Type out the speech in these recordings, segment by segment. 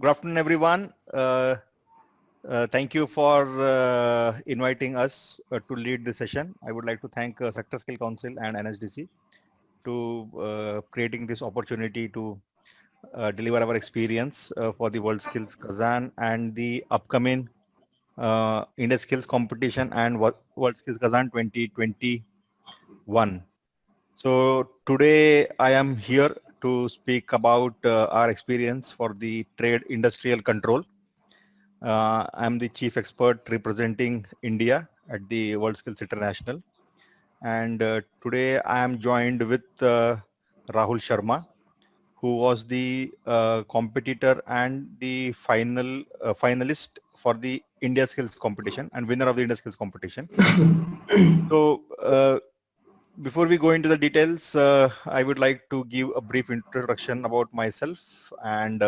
Good afternoon, everyone. Thank you for inviting us to lead the session. I would like to thank Sector Skill Council and NSDC to creating this opportunity to deliver our experience for the World Skills Kazan and the upcoming India Skills Competition and World Skills Kazan 2021. So today I am here to speak about our experience for the trade industrial control. I'm the chief expert representing India at the World Skills International. And today I am joined with Rahul Sharma, who was the competitor and the finalist for the India Skills competition and winner of the India Skills competition. So before we go into the details, I would like to give a brief introduction about myself and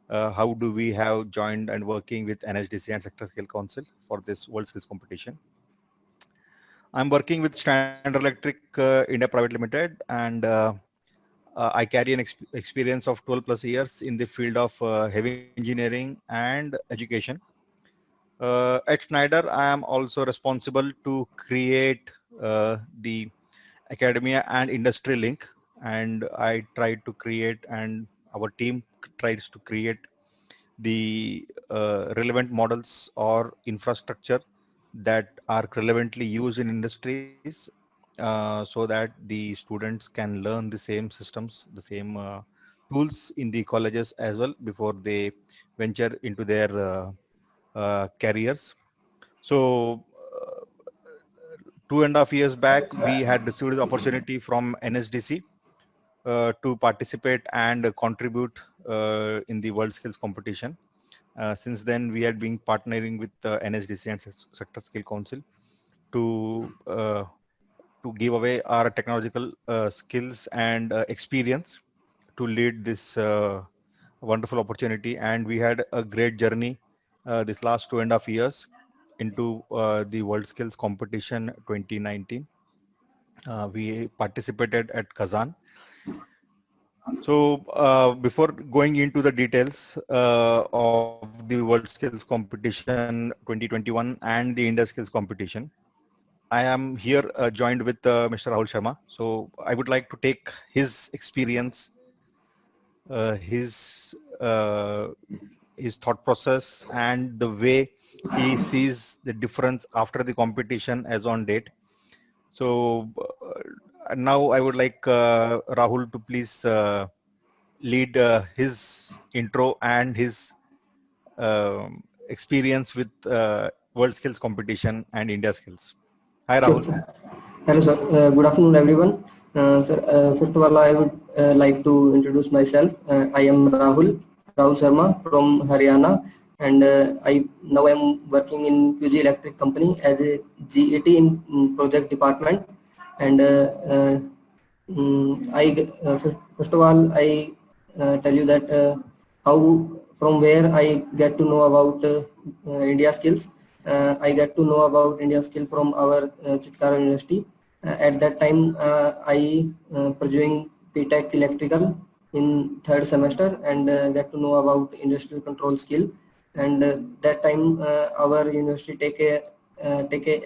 how do we have joined and working with NSDC and Sector Skill Council for this World Skills competition. I'm working with Schneider Electric India Private Limited, and I carry an experience of 12 plus years in the field of heavy engineering and education. At Schneider, I am also responsible to create the academia and industry link, and I try to create, and our team tries to create the relevant models or infrastructure that are relevantly used in industries so that the students can learn the same systems, the same tools in the colleges as well before they venture into their careers. So 2.5 years back, we had received the opportunity from NSDC to participate and contribute in the World Skills competition. Since then, we had been partnering with NSDC and Sector Skill Council to give away our technological skills and experience to lead this wonderful opportunity. And we had a great journey this last 2.5 years into the World Skills Competition 2019. We participated at Kazan. So before going into the details of the World Skills Competition 2021 and the India Skills Competition, I am here joined with Mr. Rahul Sharma. So I would like to take his experience, his thought process, and the way he sees the difference after the competition as on date. So now I would like Rahul to please lead his intro and his experience with World Skills Competition and India Skills. Hi, Sure. Rahul. Hello, sir. Good afternoon, everyone. Sir, first of all, I would like to introduce myself. I am Rahul Sharma from Haryana, and now I'm working in Fuji Electric Company as a GET in project department. And first of all, I tell you that how from where I get to know about India Skills. I get to know about India Skill from our Chitkara University. At that time, I pursuing BTech Electrical in third semester and get to know about industrial control skill. And that time, our university take a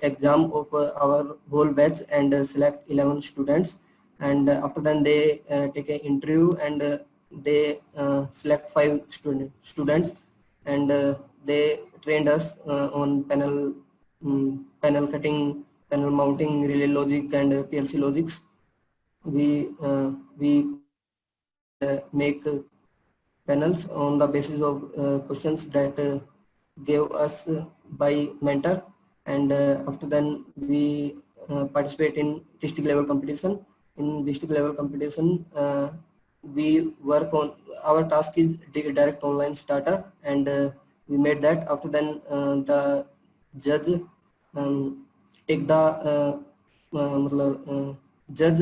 exam of our whole batch and select 11 students. And after that, they take an interview and they select 5 students, and they trained us on panel cutting, panel mounting, relay logic, and PLC logics. We make panels on the basis of questions that gave us by mentor, and after then we participate in district level competition. In district level competition, we work on our task is direct online starter, and we made that. After then, the judge take the judge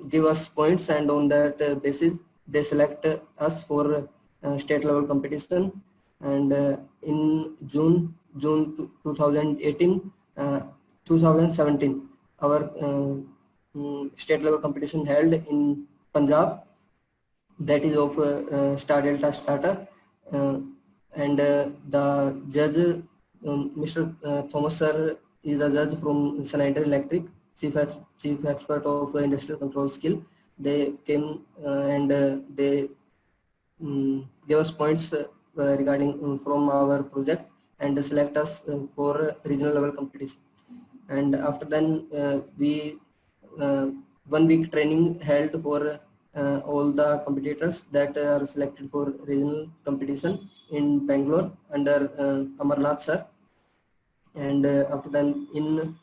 give us points, and on that basis they select us for state level competition. And in June 2018, 2017, our state level competition held in Punjab, that is of Star Delta starter. and the judge, Mr. Thomas sir, is the judge from Schneider Electric, chief expert of industrial control skill. They came and they give us points regarding from our project and select us for regional level competition. And after then we 1 week training held for all the competitors that are selected for regional competition in Bangalore under Amarnath sir. And after then in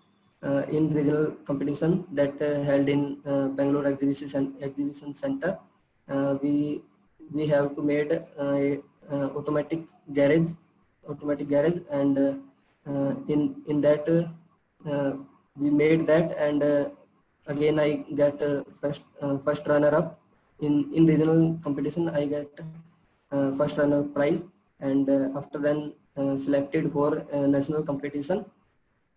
regional competition that held in Bangalore exhibition center, we have to made a automatic garage, and in that we made that, and again I get first runner up in regional competition. I get first runner prize, and after then selected for national competition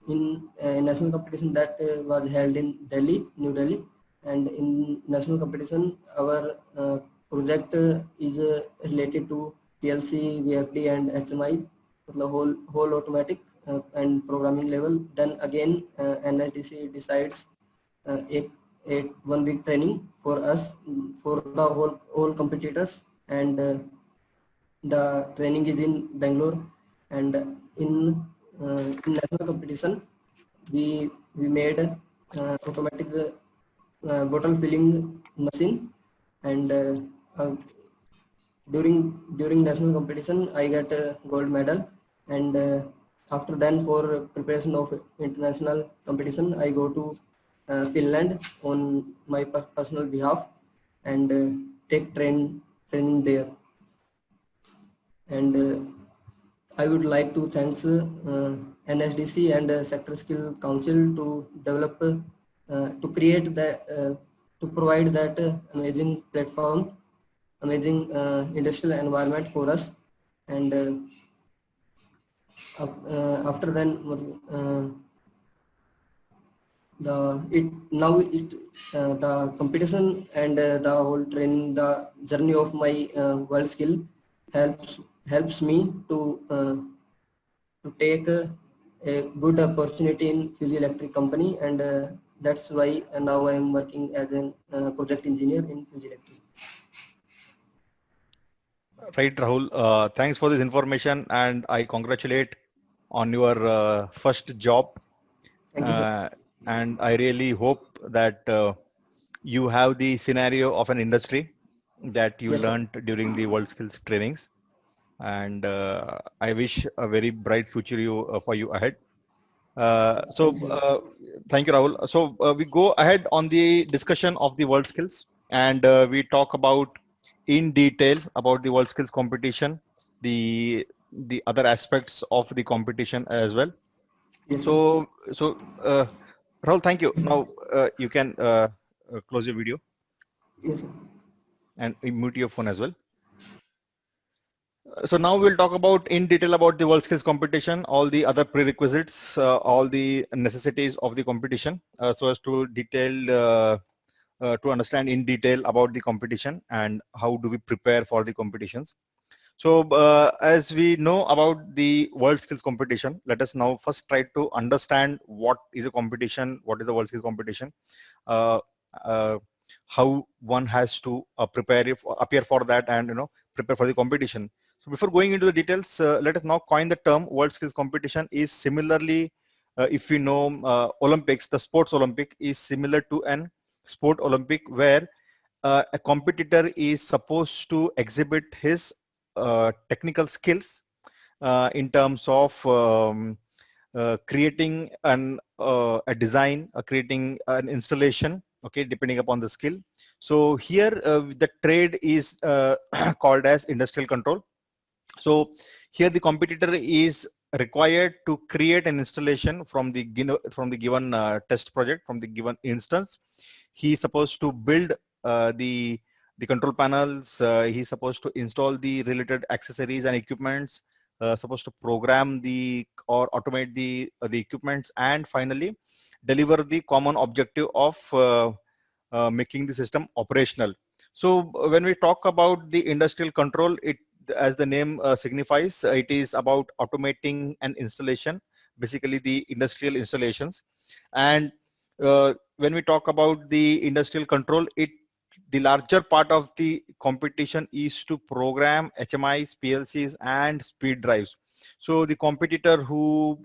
in national competition that was held in Delhi, New Delhi. And in national competition, our project is related to PLC, VFD, and HMI, the whole automatic and programming level. Then again, NSDC decides a 1 week training for us, for the whole competitors, and the training is in Bangalore. And in national competition, we made automatic bottle filling machine, and during national competition I get a gold medal. And after then, for preparation of international competition, I go to Finland on my personal behalf, and take training there. And I would like to thank NSDC and Sector Skill Council to develop, to create that, to provide that amazing platform, amazing industrial environment for us. And after then, the competition and the whole training, the journey of my world skill helps me to take a good opportunity in Fuji Electric company, and that's why now I am working as a project engineer in Fuji Electric. Right, Rahul. Thanks for this information, and I congratulate on your first job. Thank you, sir. And I really hope that you have the scenario of an industry that you Yes, sir. learned during the World Skills trainings. And I wish a very bright future for you ahead. Thank you, Rahul. So we go ahead on the discussion of the World Skills, and we talk about in detail about the World Skills competition, the other aspects of the competition as well. Yes, So Rahul, thank you. Now you can close your video. Yes, sir. And mute your phone as well. So now we'll talk about in detail about the World Skills competition, all the other prerequisites, all the necessities of the competition, so as to to understand in detail about the competition and how do we prepare for the competitions. So as we know about the World Skills competition, let us now first try to understand what is a competition, what is the World Skills competition, how one has to appear for that, and prepare for the competition. So before going into the details, let us now coin the term World Skills competition. Is similarly, if you know Olympics, the sports Olympic is similar to an sport Olympic, where a competitor is supposed to exhibit his technical skills in terms of creating a design, creating an installation, okay, depending upon the skill. So here the trade is called as industrial control. So here the competitor is required to create an installation from the given test project, from the given instance. He is supposed to build the control panels. He's supposed to install the related accessories and equipments, supposed to program or automate the equipments, and finally deliver the common objective of making the system operational. So when we talk about the industrial control, as the name signifies, it is about automating an installation, basically the industrial installations. And when we talk about the industrial control, the larger part of the competition is to program HMIs, PLCs, and speed drives. So the competitor who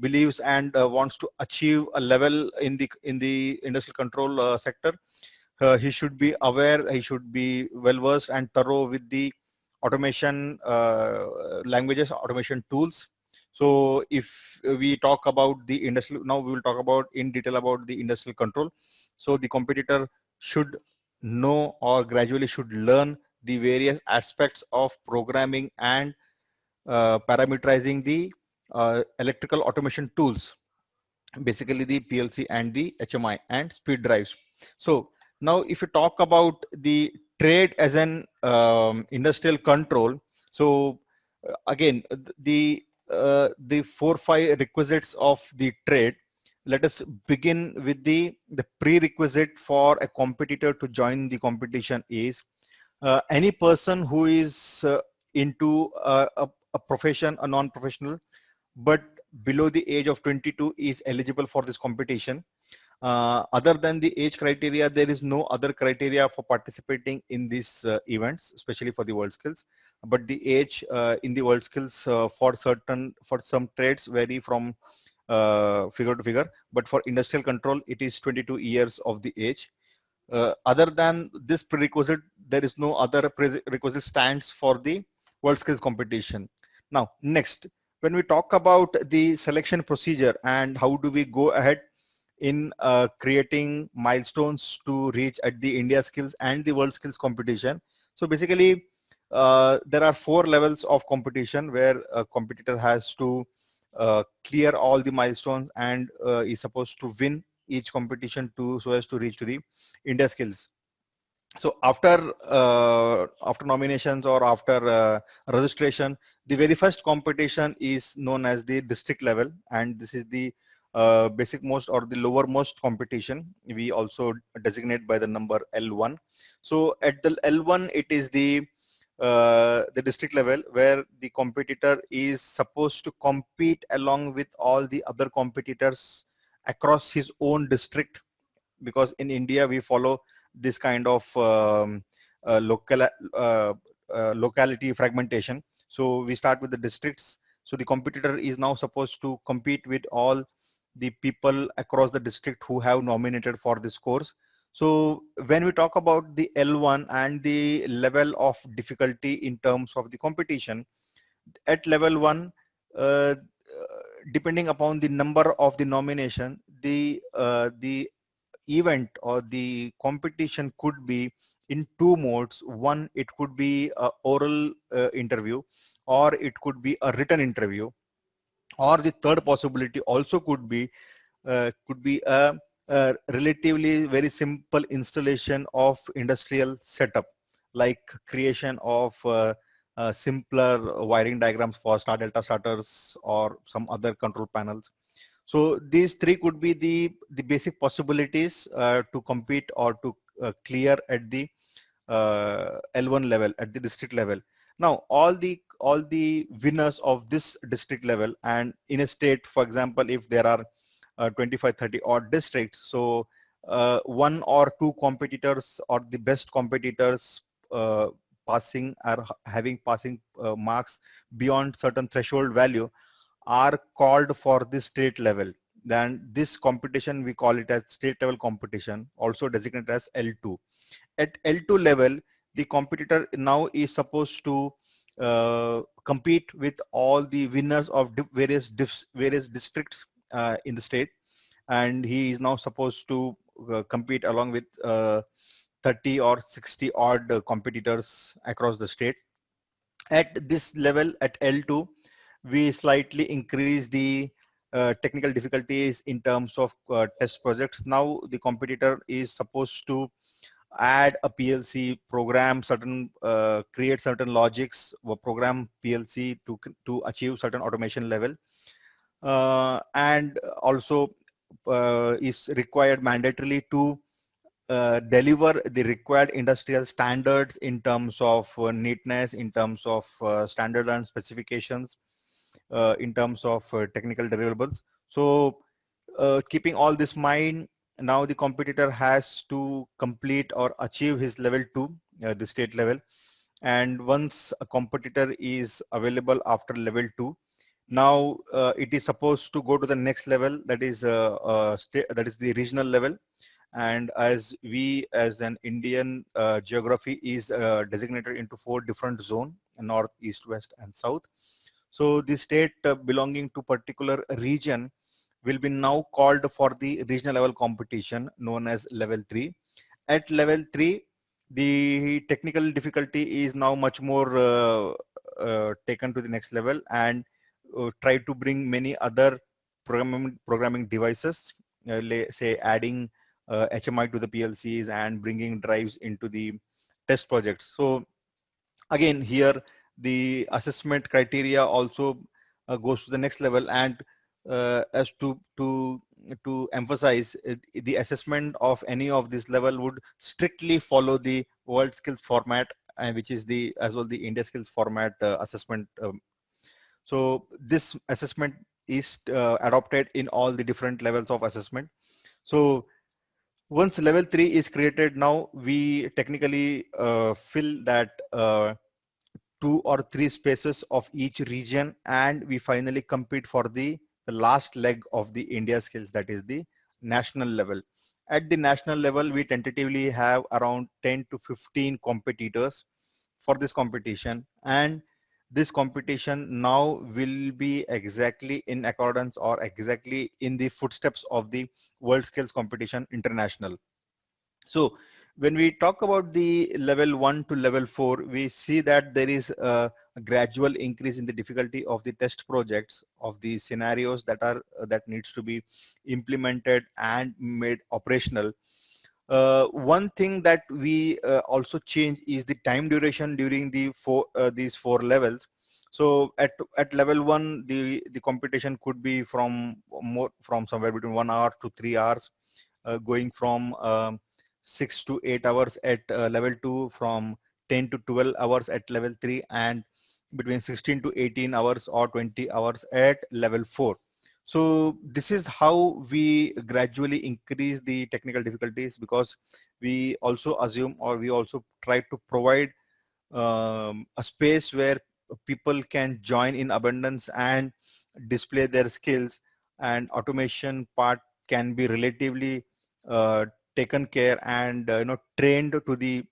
believes and wants to achieve a level in the industrial control sector, he should be aware, he should be well versed and thorough with the automation languages, automation tools. So if we talk about the industrial, now we will talk about in detail about the industrial control. So the competitor should know or gradually should learn the various aspects of programming and parameterizing the electrical automation tools, basically the PLC and the HMI and speed drives. So now if you talk about the trade as an industrial control, so again the 4-5 requisites of the trade. Let us begin with the prerequisite for a competitor to join the competition is any person who is into a profession, a non-professional, but below the age of 22 is eligible for this competition. Other than the age criteria, there is no other criteria for participating in these events, especially for the world skills. But the age in the world skills for some trades vary from figure to figure. But for industrial control, it is 22 years of the age. Other than this prerequisite, there is no other prerequisite stands for the world skills competition. Now, next, when we talk about the selection procedure and how do we go ahead in creating milestones to reach at the India skills and the world skills competition. So basically, there are 4 levels of competition where a competitor has to clear all the milestones and is supposed to win each competition so as to reach to the India skills. So after nominations or after registration, the very first competition is known as the district level, and this is the basic most or the lower most competition. We also designate by the number L1. So at the L1, it is the district level where the competitor is supposed to compete along with all the other competitors across his own district, because in India we follow this kind of locality fragmentation. So we start with the districts. So the competitor is now supposed to compete with all the people across the district who have nominated for this course. So when we talk about the L1 and the level of difficulty in terms of the competition, at level 1, depending upon the number of the nomination, the event or the competition could be in 2 modes. One, it could be a oral interview, or it could be a written interview, or the third possibility also could be a relatively very simple installation of industrial setup, like creation of simpler wiring diagrams for star delta starters or some other control panels. So these 3 could be the basic possibilities to compete or to clear at the L1 level, at the district level. Now all the winners of this district level, and in a state, for example, if there are 25-30 odd districts, so 1 or 2 competitors or the best competitors passing or having passing marks beyond certain threshold value are called for the state level. Then this competition, we call it as state level competition, also designated as L2. At L2 level, the competitor now is supposed to compete with all the winners of various districts in the state, and he is now supposed to compete along with 30 or 60 odd competitors across the state. At this level, at L2, we slightly increase the technical difficulties in terms of test projects. Now the competitor is supposed to add a PLC, program certain, create certain logics, or program PLC to achieve certain automation level, and also is required mandatorily to deliver the required industrial standards in terms of neatness, in terms of standard and specifications, in terms of technical deliverables. So keeping all this in mind, now the competitor has to complete or achieve his level 2, the state level. And once a competitor is available after level 2, now it is supposed to go to the next level, that is that is the regional level. And as we as an Indian geography is designated into 4 different zones: north, east, west and south. So the state belonging to particular region will be now called for the regional level competition known as level 3. At level 3, the technical difficulty is now much more taken to the next level, and try to bring many other programming devices, say adding HMI to the PLCs and bringing drives into the test projects. So again, here the assessment criteria also goes to the next level. And as to emphasize, the assessment of any of this level would strictly follow the world skills format, which is the as well the India skills format assessment. So this assessment is adopted in all the different levels of assessment. So once level 3 is created, now we technically fill that 2 or 3 spaces of each region, and we finally compete for the last leg of the India skills, that is the national level. At the national level, we tentatively have around 10 to 15 competitors for this competition, and this competition now will be exactly in accordance or exactly in the footsteps of the World Skills Competition International. So when we talk about the level 1 to level 4, we see that there is a gradual increase in the difficulty of the test projects, of the scenarios that are that needs to be implemented and made operational. One thing that we also change is the time duration during the these 4 levels. So at level 1, the competition could be from somewhere between 1 hour to 3 hours, going from 6 to 8 hours at level 2, from 10 to 12 hours at level 3, and between 16 to 18 hours or 20 hours at level 4. So this is how we gradually increase the technical difficulties, because we also assume, or we also try to provide a space where people can join in abundance and display their skills, and automation part can be relatively taken care and trained to the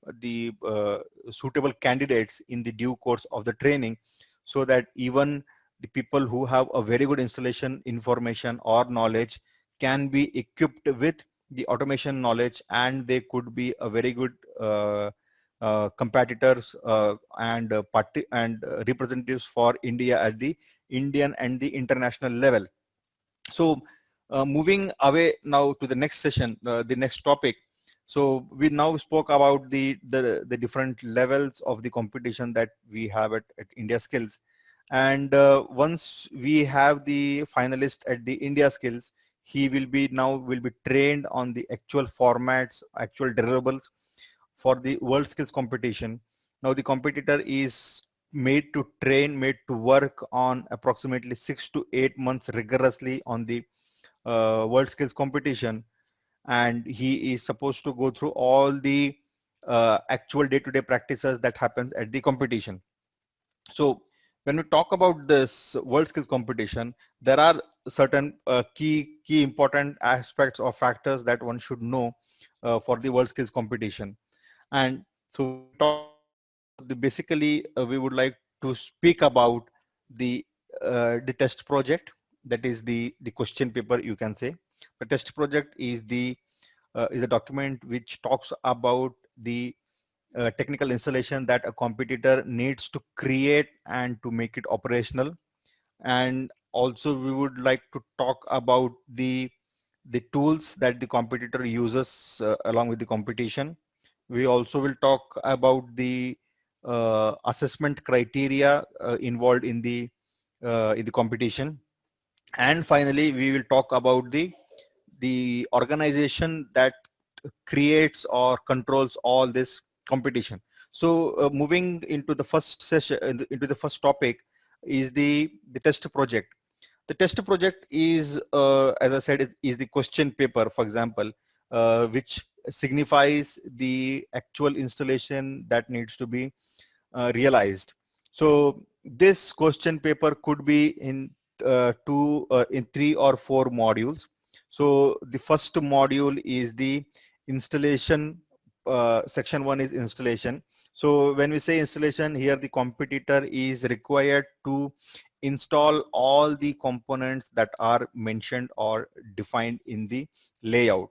suitable candidates in the due course of the training, so that even the people who have a very good installation information or knowledge can be equipped with the automation knowledge, and they could be a very good competitors and representatives for India at the Indian and the international level. So moving away now to the next session, the next topic. So we now spoke about the different levels of the competition that we have at India Skills. And once we have the finalist at the India Skills, he will be trained on the actual formats, actual deliverables for the World Skills competition. Now the competitor is made to train, made to work on approximately 6 to 8 months rigorously on the World Skills competition, and he is supposed to go through all the actual day-to-day practices that happens at the competition. So when we talk about this World Skills competition, there are certain key important aspects or factors that one should know for the World Skills competition. And so when we talk basically we would like to speak about the test project, that is the question paper, you can say. The test project is a document which talks about the technical installation that a competitor needs to create and to make it operational. And also we would like to talk about the tools that the competitor uses along with the competition. We also will talk about the assessment criteria involved in the competition. And finally, we will talk about the organization that creates or controls all this competition. So moving into the first session, into the first topic is the test project. The test project is, as I said, is the question paper, for example, which signifies the actual installation that needs to be realized. So this question paper could be in in 3 or 4 modules. So the first module is the installation. Section 1 is installation. So when we say installation, here the competitor is required to install all the components that are mentioned or defined in the layout.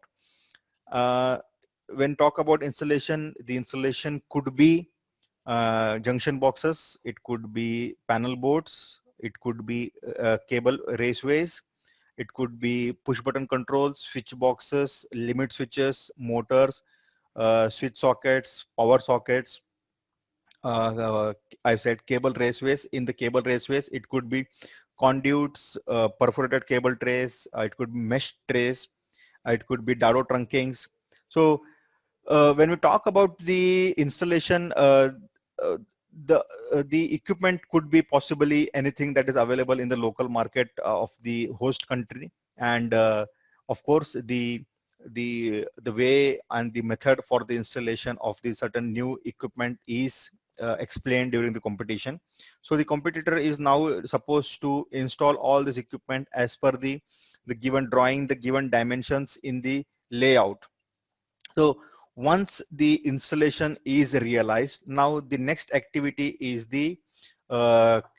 Uh, when talk about installation, the installation could be junction boxes, it could be panel boards, it could be cable raceways, it could be push button controls, switch boxes, limit switches, motors, switch sockets, power sockets. I've said cable raceways. In the cable raceways, it could be conduits, perforated cable trays, it could be mesh trays, it could be dado trunkings. So when we talk about the installation, uh, the equipment could be possibly anything that is available in the local market of the host country, and of course the way and the method for the installation of the certain new equipment is explained during the competition. So the competitor is now supposed to install all this equipment as per the given drawing, the given dimensions in the layout. So once the installation is realized, now the next activity is the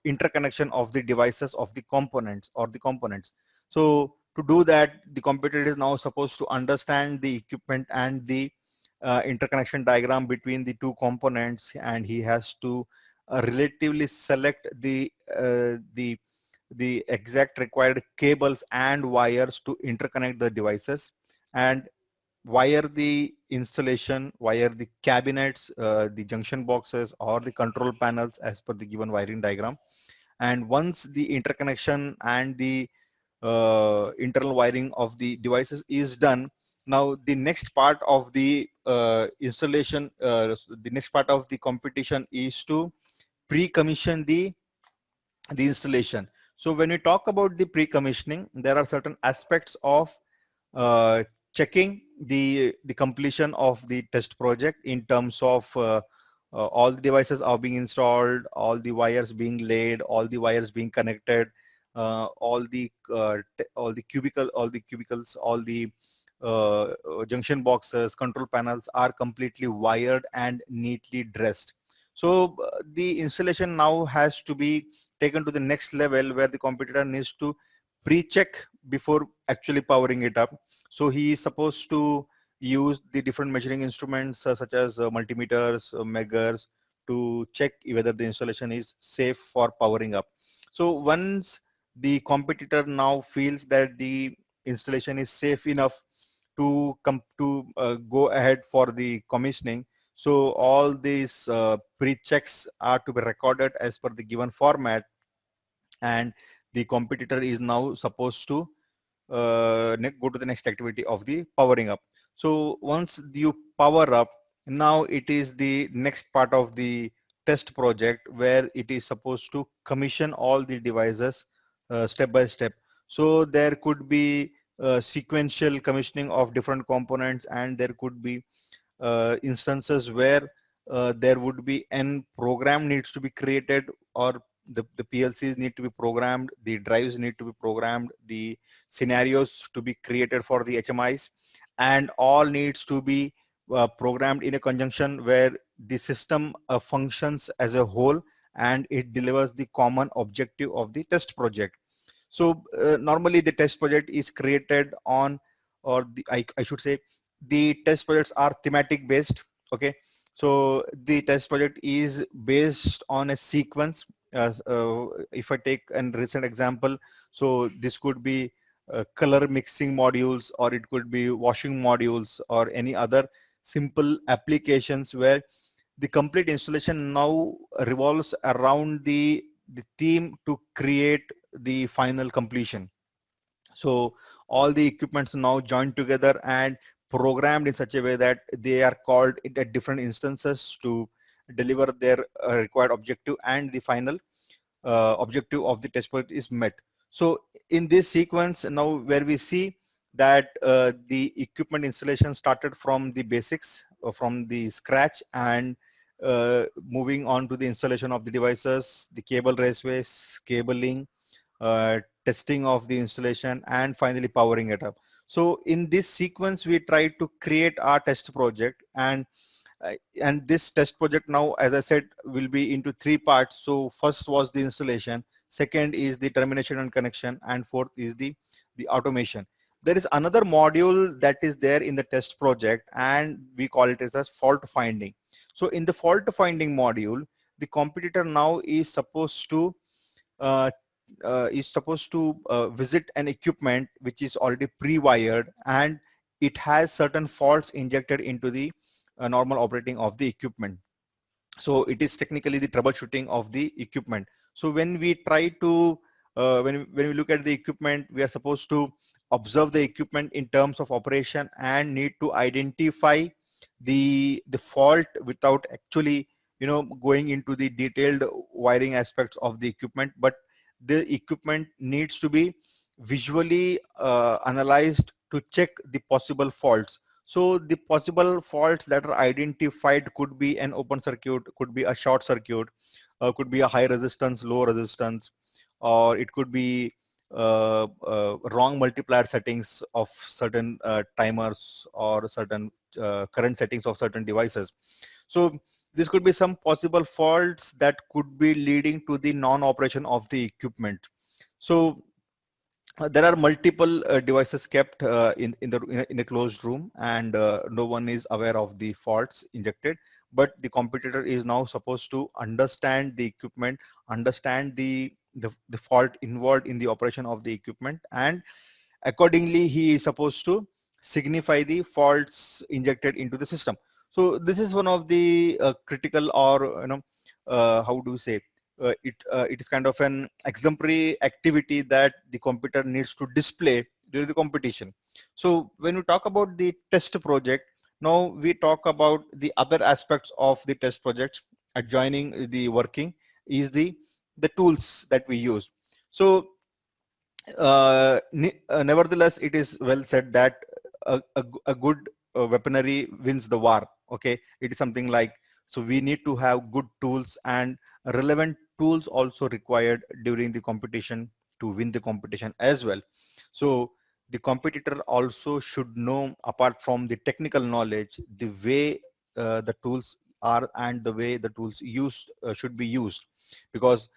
interconnection of the devices of the components or the components. So to do that, the computer is now supposed to understand the equipment and the interconnection diagram between the 2 components, and he has to relatively select the exact required cables and wires to interconnect the devices, and wire the installation, wire the cabinets, the junction boxes or the control panels as per the given wiring diagram. And once the interconnection and the internal wiring of the devices is done, now the next part of the installation, the next part of the competition is to pre-commission the installation. So when we talk about the pre-commissioning, there are certain aspects of checking the completion of the test project in terms of all the devices are being installed, all the wires being laid, all the wires being connected, all the cubicles, all the junction boxes, control panels are completely wired and neatly dressed. So the installation now has to be taken to the next level, where the competitor needs to pre-check before actually powering it up. So he is supposed to use the different measuring instruments such as multimeters, megers, to check whether the installation is safe for powering up. So once the competitor now feels that the installation is safe enough to come to go ahead for the commissioning, so all these pre-checks are to be recorded as per the given format, and the competitor is now supposed to go to the next activity of the powering up. So once you power up, now it is the next part of the test project, where it is supposed to commission all the devices step by step. So there could be sequential commissioning of different components, and there could be instances where there would be an program needs to be created, or the PLCs need to be programmed, the drives need to be programmed, the scenarios to be created for the HMIs, and all needs to be programmed in a conjunction where the system functions as a whole and it delivers the common objective of the test project. So normally the test project is created on, or I should say, the test projects are thematic based. Okay, so the test project is based on a sequence. If I take a recent example, so this could be color mixing modules, or it could be washing modules, or any other simple applications where the complete installation now revolves around the theme to create the final completion. So all the equipments now joined together and programmed in such a way that they are called at different instances to deliver their required objective, and the final objective of the test project is met. So in this sequence now, where we see that the equipment installation started from the basics, from the scratch, and moving on to the installation of the devices, the cable raceways, cabling, testing of the installation, and finally powering it up. So in this sequence, we try to create our test project, and this test project now, as I said, will be into three parts. So first was the installation, second is the termination and connection, and fourth is the automation. There is another module that is there in the test project, and we call it as fault finding. So in the fault finding module, the competitor now is supposed to uh, visit an equipment which is already pre-wired, and it has certain faults injected into the normal operating of the equipment. So it is technically the troubleshooting of the equipment. So when we try to when we look at the equipment, we are supposed to observe the equipment in terms of operation and need to identify the fault without actually going into the detailed wiring aspects of the equipment, but the equipment needs to be visually analyzed to check the possible faults. So the possible faults that are identified could be an open circuit, could be a short circuit, could be a high resistance, low resistance, or it could be wrong multiplier settings of certain timers, or certain current settings of certain devices. So this could be some possible faults that could be leading to the non-operation of the equipment. So there are multiple devices kept in a closed room, and no one is aware of the faults injected, but the competitor is now supposed to understand the equipment, understand the fault involved in the operation of the equipment, and accordingly he is supposed to signify the faults injected into the system. So this is one of the critical, or how do we say, it is kind of an exemplary activity that the computer needs to display during the competition. So when we talk about the test project, now we talk about the other aspects of the test project. Adjoining the working is the tools that we use. So nevertheless, it is well said that a good weaponry wins the war. Okay, it is something like, so we need to have good tools, and relevant tools also required during the competition to win the competition as well. So the competitor also should know, apart from the technical knowledge, the way the tools are and the way the tools used should be used, because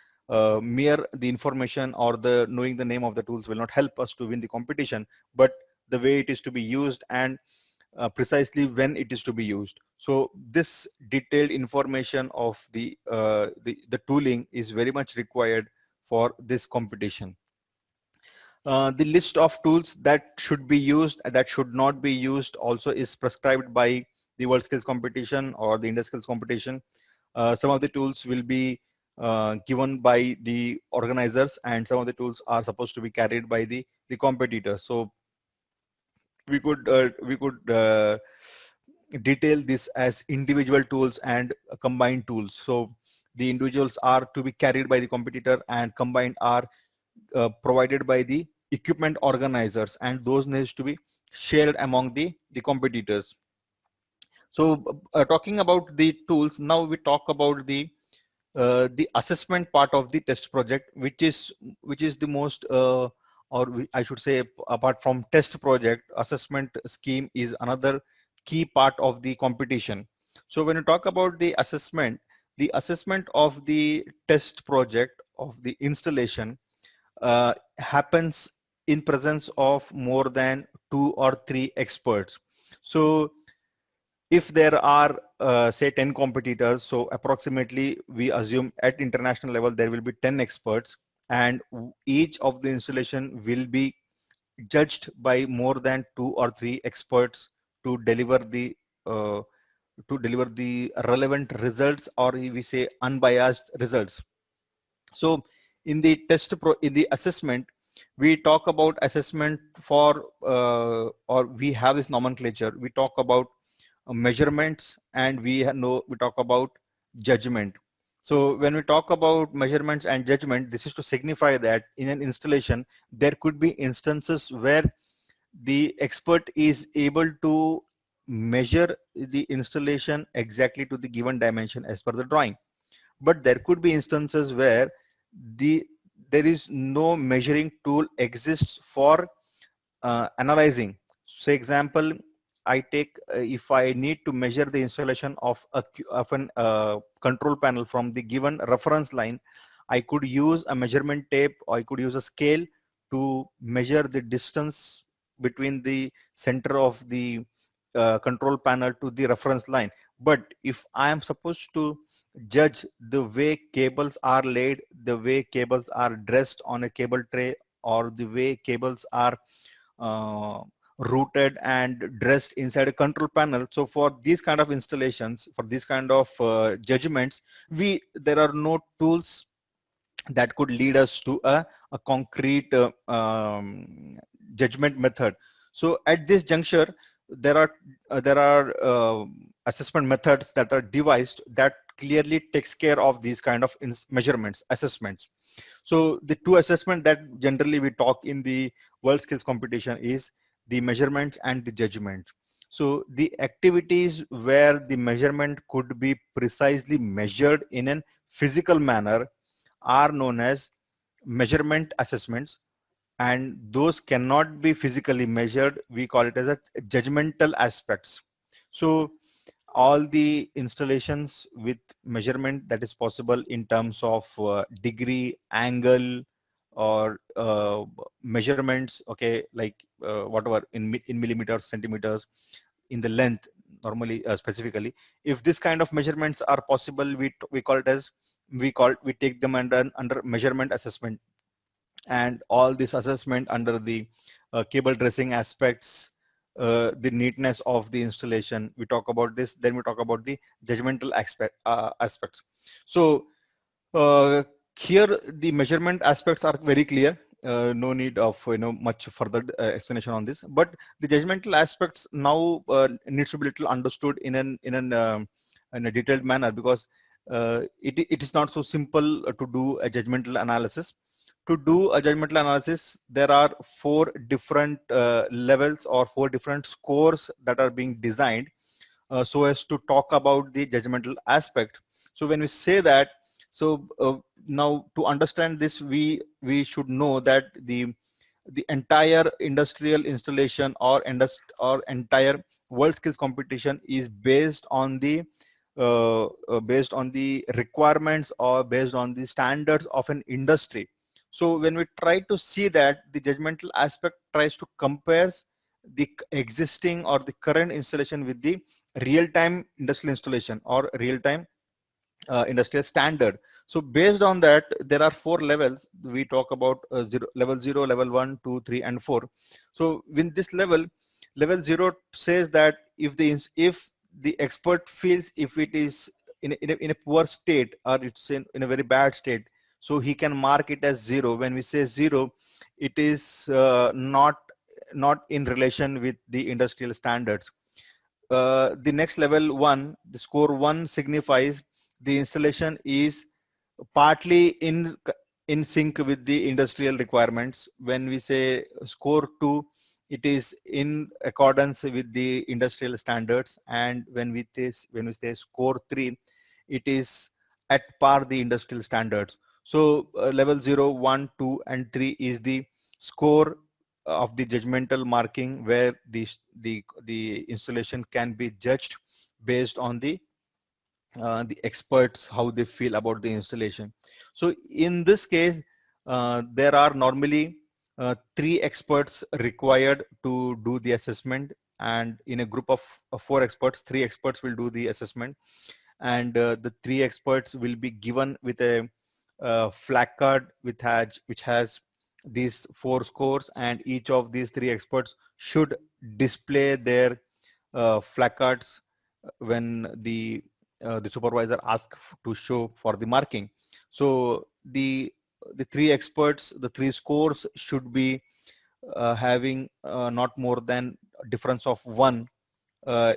mere the information or the knowing the name of the tools will not help us to win the competition, but the way it is to be used, and precisely when it is to be used. So this detailed information of the tooling is very much required for this competition. The list of tools that should be used, that should not be used, also is prescribed by the World Skills competition or the India Skills competition. Some of the tools will be given by the organizers, and some of the tools are supposed to be carried by the competitors. So we could detail this as individual tools and combined tools. So the individuals are to be carried by the competitor, and combined are provided by the equipment organizers, and those needs to be shared among the competitors. So talking about the tools, now we talk about the assessment part of the test project, which is the most I should say, apart from test project, assessment scheme is another key part of the competition. So when you talk about the assessment of the test project of the installation happens in presence of more than 2 or 3 experts. So if there are say 10 competitors, so approximately we assume at international level there will be 10 experts, and each of the installation will be judged by more than 2 or 3 experts to deliver the relevant results, or we say unbiased results. So in the in the assessment, we talk about assessment for, or we have this nomenclature. We talk about measurements, and we talk about judgment. So when we talk about measurements and judgment, this is to signify that in an installation, there could be instances where the expert is able to measure the installation exactly to the given dimension as per the drawing. But there could be instances where the there is no measuring tool exists for analyzing. So example, I take, if I need to measure the installation of an control panel from the given reference line, I could use a measurement tape, or I could use a scale to measure the distance between the center of the control panel to the reference line. But if I am supposed to judge the way cables are laid, the way cables are dressed on a cable tray, or the way cables are uh, routed and dressed inside a control panel. So for these kind of installations, for these kind of judgments, there are no tools that could lead us to a concrete judgment method. So at this juncture, there are assessment methods that are devised that clearly takes care of these kind of measurements, assessments. So the two assessment that generally we talk in the world skills competition is the measurements and the judgment. So the activities where the measurement could be precisely measured in a physical manner are known as measurement assessments, and those cannot be physically measured. We call it as a judgmental aspects. So all the installations with measurement that is possible in terms of degree, angle, or measurements, okay, like whatever in millimeters, centimeters, in the length, normally specifically, if this kind of measurements are possible, we call it as, we take them under measurement assessment. And all this assessment under the cable dressing aspects, the neatness of the installation, we talk about this. Then we talk about the judgmental aspects. So here the measurement aspects are very clear. No need of much further explanation on this. But the judgmental aspects now needs to be little understood in a detailed manner, because it is not so simple to do a judgmental analysis. To do a judgmental analysis, there are four different levels or four different scores that are being designed so as to talk about the judgmental aspect. So when we say that, so now to understand this, we should know that the entire industrial installation or entire world skills competition is based on the requirements or based on the standards of an industry. So when we try to see that, the judgmental aspect tries to compare the existing or the current installation with the real-time industrial installation or real-time industrial standard. So based on that, there are four levels. We talk about level 0, level 1, 2, 3, and 4. So in this level 0 says that if the expert feels if it is in a poor state, or it's in a very bad state, so he can mark it as 0. When we say 0, it is not in relation with the industrial standards. The next level 1, the score 1 signifies the installation is partly in sync with the industrial requirements. When we say score 2, it is in accordance with the industrial standards. And when we say score 3, it is at par the industrial standards. So level 0, 1, 2, and 3 is the score of the judgmental marking, where the installation can be judged based on the experts, how they feel about the installation. So in this case, there are normally 3 experts required to do the assessment, and in a group of 4 experts, 3 experts will do the assessment. And the 3 experts will be given with a flag card which has these 4 scores, and each of these 3 experts should display their flag cards when the supervisor asks to show for the marking. So the the three experts, the three scores should be having not more than a difference of 1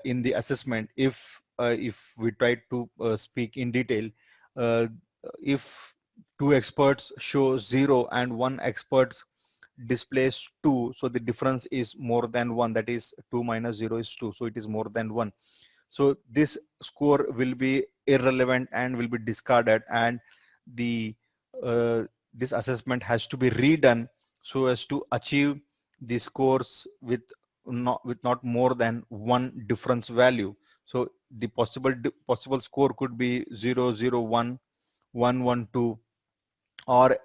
in the assessment. If we try to speak in detail, uh, if two experts show 0 and one expert displays 2, so the difference is more than 1, that is 2 minus 0 is 2, so it is more than 1. So this score will be irrelevant and will be discarded, and the this assessment has to be redone so as to achieve the scores with not more than 1 difference value. So the possible score could be 0, 0, 1, 1, 1, 2, or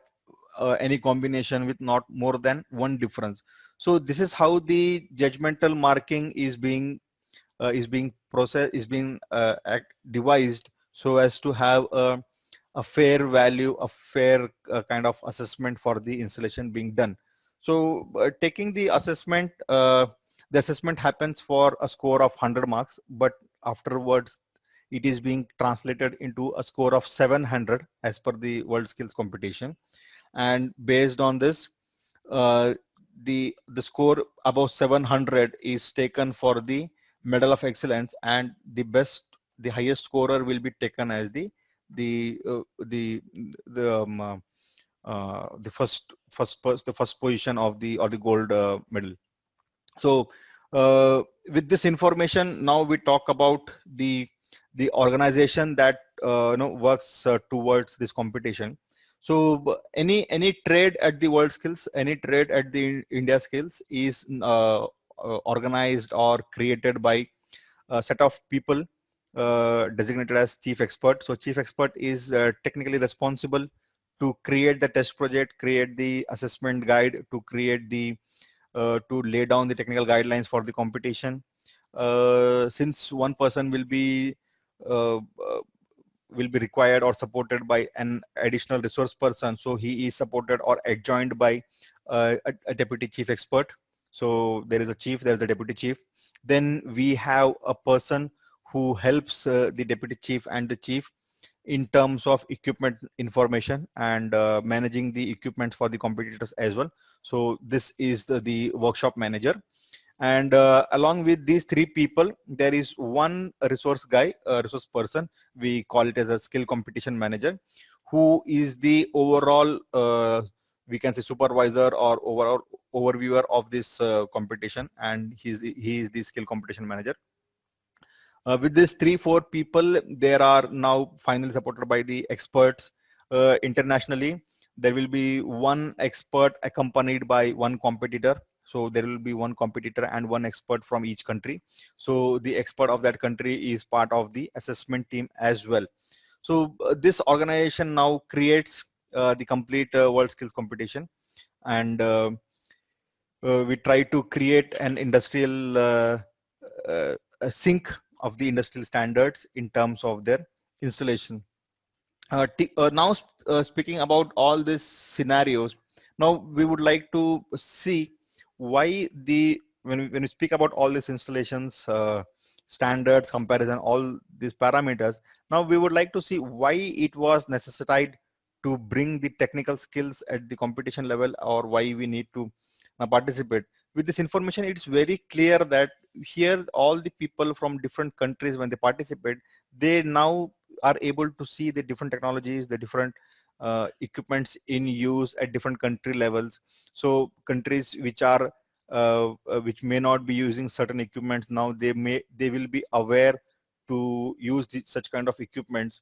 any combination with not more than 1 difference. So this is how the judgmental marking is being processed, is being devised so as to have a fair value, a fair kind of assessment for the installation being done. So taking the assessment happens for a score of 100 marks, but afterwards it is being translated into a score of 700 as per the World Skills Competition. And based on this, the score above 700 is taken for the Medal of Excellence, and the highest scorer will be taken as the uh, the the um, uh, the first position of the gold medal. So with this information, now we talk about the organization that works towards this competition. So any trade at the World Skills, any trade at the India Skills is organized or created by a set of people designated as chief expert. So chief expert is technically responsible to create the test project, create the assessment guide, to create the to lay down the technical guidelines for the competition. Since one person uh, uh, will be required or supported by an additional resource person, so he is supported or adjoined by a deputy chief expert. So there is a chief, there is a deputy chief. Then we have a person who helps the deputy chief and the chief in terms of equipment information and managing the equipment for the competitors as well. So this is the workshop manager. And along with these three people, there is one resource guy, a resource person. We call it as a skill competition manager, who is the overall, we can say, supervisor or overall overviewer of this competition, and he is the skill competition manager. With these 3-4 people, there are now finally supported by the experts internationally. There will be one expert accompanied by one competitor. So there will be one competitor and one expert from each country. So the expert of that country is part of the assessment team as well. So this organization now creates the complete World Skills Competition, and we try to create an industrial sync of the industrial standards in terms of their installation. Now speaking about all these scenarios, now we would like to see why when we speak about all these installations, standards, comparison, all these parameters, now we would like to see why it was necessitated to bring the technical skills at the competition level, or why we need to participate. With this information, it's very clear that here all the people from different countries, when they participate, they now are able to see the different technologies, the different equipments in use at different country levels. So countries which may not be using certain equipments, now they will be aware to use such kind of equipments,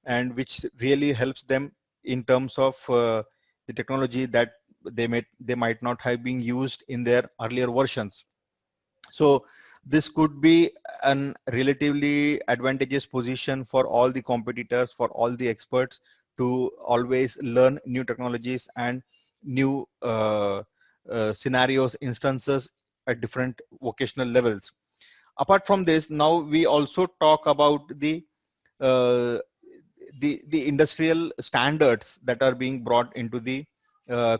and which really helps them in terms of the technology that they might not have been used in their earlier versions. So this could be an relatively advantageous position for all the competitors, for all the experts, to always learn new technologies and new scenarios, instances at different vocational levels. Apart from this, now we also talk about uh, the industrial standards that are being brought into the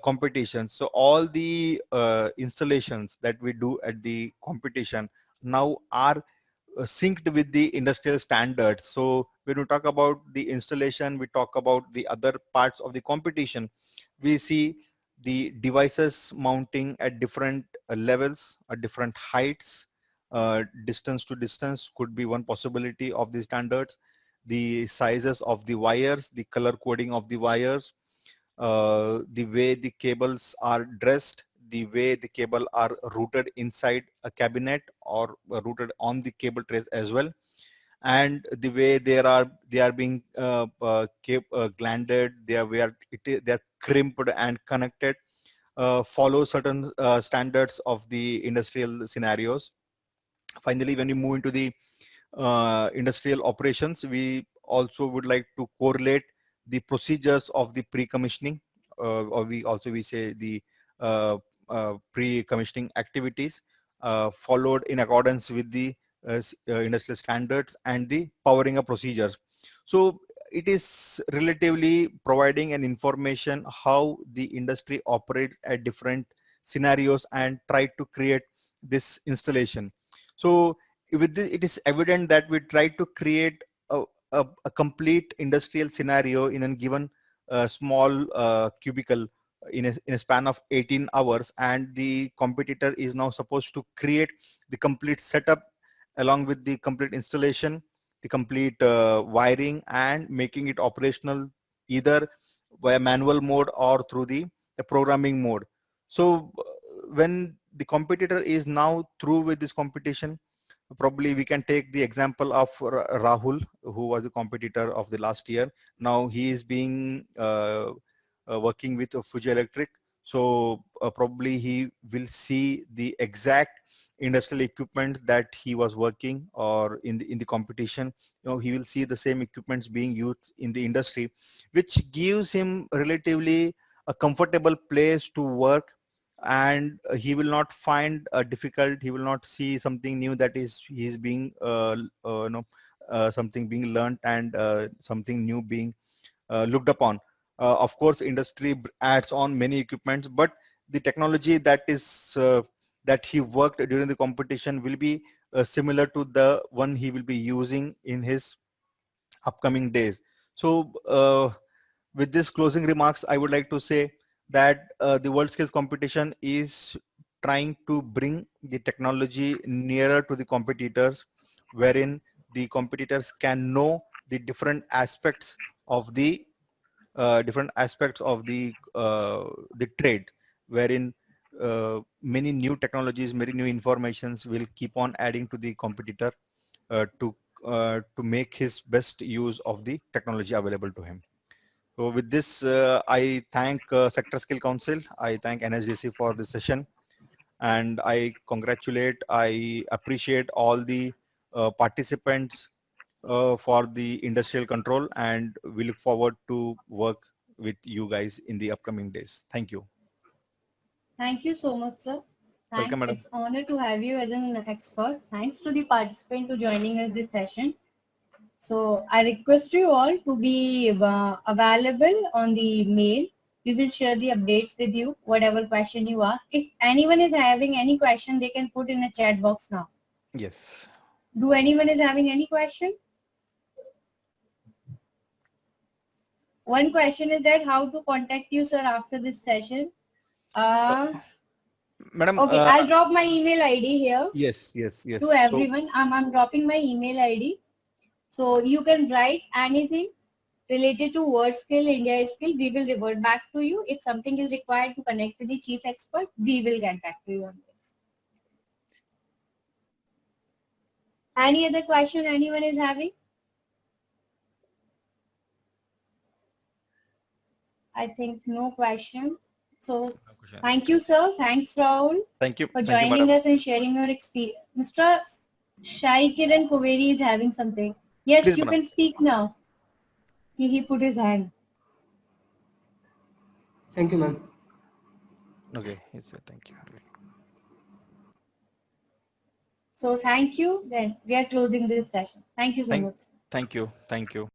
competition. So all the installations that we do at the competition now are synced with the industrial standards. So when we talk about the installation, we talk about the other parts of the competition. We see the devices mounting at different levels, at different heights, distance to distance could be one possibility of the standards. The sizes of the wires, the color coding of the wires, the way the cables are dressed, the way the cable are routed inside a cabinet or routed on the cable trays as well, and the way they are being glanded, they are crimped and connected, follow certain standards of the industrial scenarios. Finally, when you move into the industrial operations, we also would like to correlate the procedures of the pre-commissioning, or we say the pre-commissioning activities followed in accordance with the industrial standards and the powering up procedures. So it is relatively providing an information how the industry operates at different scenarios and try to create this installation. So with this, it is evident that we try to create a complete industrial scenario in a given small cubicle in a span of 18 hours, and the competitor is now supposed to create the complete setup along with the complete installation, the complete wiring, and making it operational either via manual mode or through the programming mode. So when the competitor is now through with this competition, probably we can take the example of Rahul, who was the competitor of the last year. Now he is being working with Fuji Electric. So probably he will see the exact industrial equipment that he was working or in the competition. He will see the same equipments being used in the industry, which gives him relatively a comfortable place to work, and he will not find difficult, he will not see something new that he's being something being learned and something new being looked upon. Of course, industry adds on many equipments, but the technology that is that he worked during the competition will be similar to the one he will be using in his upcoming days. So with this closing remarks, I would like to say that the World Skills Competition is trying to bring the technology nearer to the competitors, wherein the competitors can know the different aspects of the trade, wherein many new technologies, many new informations will keep on adding to the competitor to make his best use of the technology available to him. So with this, I thank Sector Skill Council, I thank NSDC for this session, and I appreciate all the participants for the industrial control, and we look forward to work with you guys in the upcoming days. Thank you. Thank you so much, sir. Welcome, madam. It's an honor to have you as an expert. Thanks to the participant to joining us this session. So I request you all to be available on the mail. We will share the updates with you, whatever question you ask. If anyone is having any question, they can put in a chat box now. Yes. Do anyone is having any question? One question is that how to contact you, sir, after this session. Madam. Okay, I'll drop my email ID here. Yes. To everyone, I'm dropping my email ID. So you can write anything related to World Skill, India Skill. We will revert back to you. If something is required to connect with the chief expert, we will get back to you on this. Any other question anyone is having? I think no question. So thank you, sir. Thanks, Rahul. Thank you for joining us and sharing your experience. Mr. Shai Kiran Koveri is having something. Yes, please, you madam. can speak now. He put his hand. Thank you, ma'am. Okay, he said thank you. So thank you. Then we are closing this session. Thank you so much. Thank you.